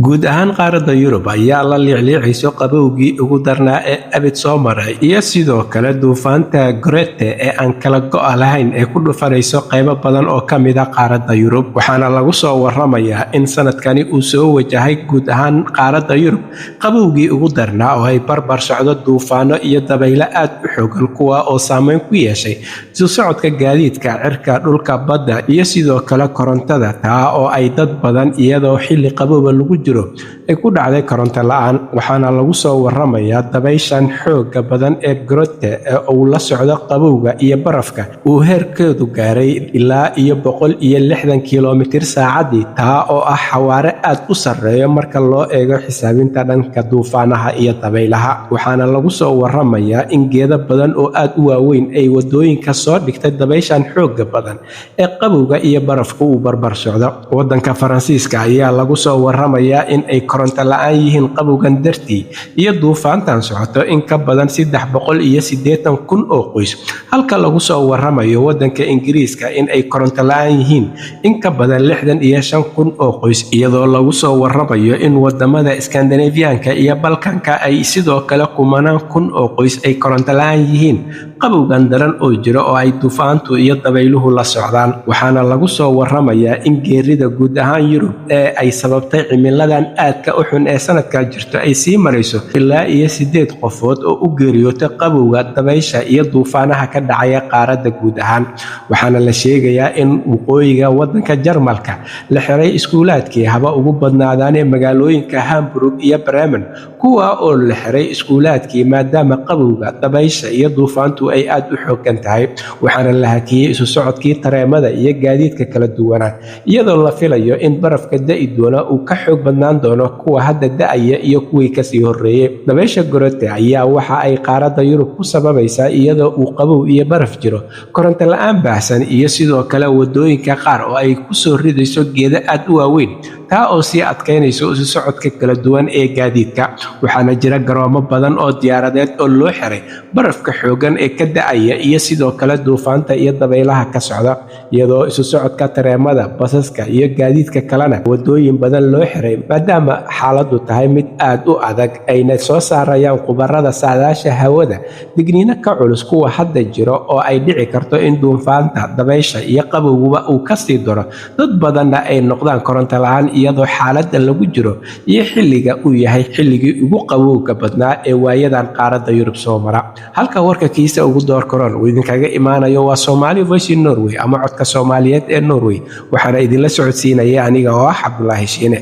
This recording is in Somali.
guud ahaan qaaradda Yurub ayaa la liicliicayso qabowgii ugu darnaa ee abid soo maray iyo sidoo kale duufaanta Grete ee aan kala go'a lahayn ee ku dhufanayso qaybo badan oo ka mid ah qaaradda Yurub waxaana lagu soo waramayaa in sanadkani uu soo wajahay guud ahaan qaaradda Yurub qabowgii ugu darnaa oo ay barbar socdo duufaano iyo dabaylo aad u xooggan kuwa oo saameyn ku yeeshay isu socodka gaadiidka cirka dhulka badda iyo sidoo kale korontada taa oo ay dad badan iyadoo xilli qabowga lagu ay ku dhacday koronto la'aan waxaana lagu soo waramayaa dabayshan xooga badan ee Grete ee uu la socdo qabowga iyo barafka uu heerkeedu gaaray ilaa 160 kiiloomitir saacadii taa oo ah xawaare aad u sarreeya marka loo eego xisaabinta dhanka duufaanaha iyo dabaylaha waxaana lagu soo waramayaa in geedo badan oo aad u waaweyn ay wadooyinka soo dhigtay dabayshan xooga badan ee qabowga iyo barafka uu barbar socdo wadanka Faransiiska ayaa lagu soo waramayaa in ay koronto la'aan yihiin qabowgan dartii iyo duufaantan socoto in ka badan 380,000 oo qoys halka lagu soo waramayo wadanka Ingiriiska in ay koronto la'aan yihiin in ka badan 65,000 oo qoys iyadoo lagu soo waramayo in wadamada Scandinavian-ka iyo Balkanka ay sidoo kale kumanaan kun oo qoys ay koronto la'aan yihiin qabowgan daran oo jiro oo ay duufaantu iyo dabayluhu la socdaan waxaana lagu soo waramayaa in geerida guud ahaan Yurub ee ay sababtay cimiladan aadka u xun ee sanadka jirto ay sii marayso ilaa 8 qofood oo u geeriyootay qabowga dabaysha iyo duufaanaha ka dhacaya qaaradda guud ahaan waxaana la sheegayaa in waqooyiga wadanka Jarmalka la xiray iskuulaadkii haba ugu badnaadaan ee magaalooyinka Hamburg iyo Bremen kuwa oo la xiray iskuulaadkii maadaama qabowga dabaysha iyo duufaantu ay aad u xooggan tahay waxaana la hakiyay isu socodkii tareemada iyo gaadiidka kala duwanaa iyadoo la filayo in barafka da'i doona uu ka xoog badnaan doono kuwa hadda da'aya iyo kuwii ka sii horeeyay dabaysha Grete ayaa waxa ay qaaradda Yurub ku sababaysaa iyadoo uu qabow iyo baraf jiro koronto la'aan baahsan iyo sidoo kale wadooyinka qaar oo ay ku soo ridayso geedo aad u waaweyn taa oo sii adkeynayso isu socodka kala duwan ee gaadiidka waxaana jira garoomo badan oo diyaaradeed oo loo xiray barafka xooggan ee ka da'aya iyo sidoo kale duufaanta iyo dabaylaha ka socda iyadoo isu socodka tareemada basaska iyo gaadiidka kalena wadooyin badan loo xiray maadaama xaaladdu tahay mid aad u adag ayna soo saarayaan khubarada saadaasha hawada digniino ka culus kuwa hadda jiro oo ay dhici karto in duufaanta dabaysha iyo qabowguba uu ka sii daro dad badanna ay noqdaan koronto la'aan iyadoo xaaladda lagu jiro iyo xilliga uu yahay xilligii ugu qabowga badnaa ee waayadan qaaradda Yurub soo mara halka warka kiisa ugu door koron uu idinkaga imaanayo waa Somali Voice in Norway ama codka Soomaaliyeed ee Norway waxaana idinla socodsiinaya aniga oo ah Cabdullaahi Shiine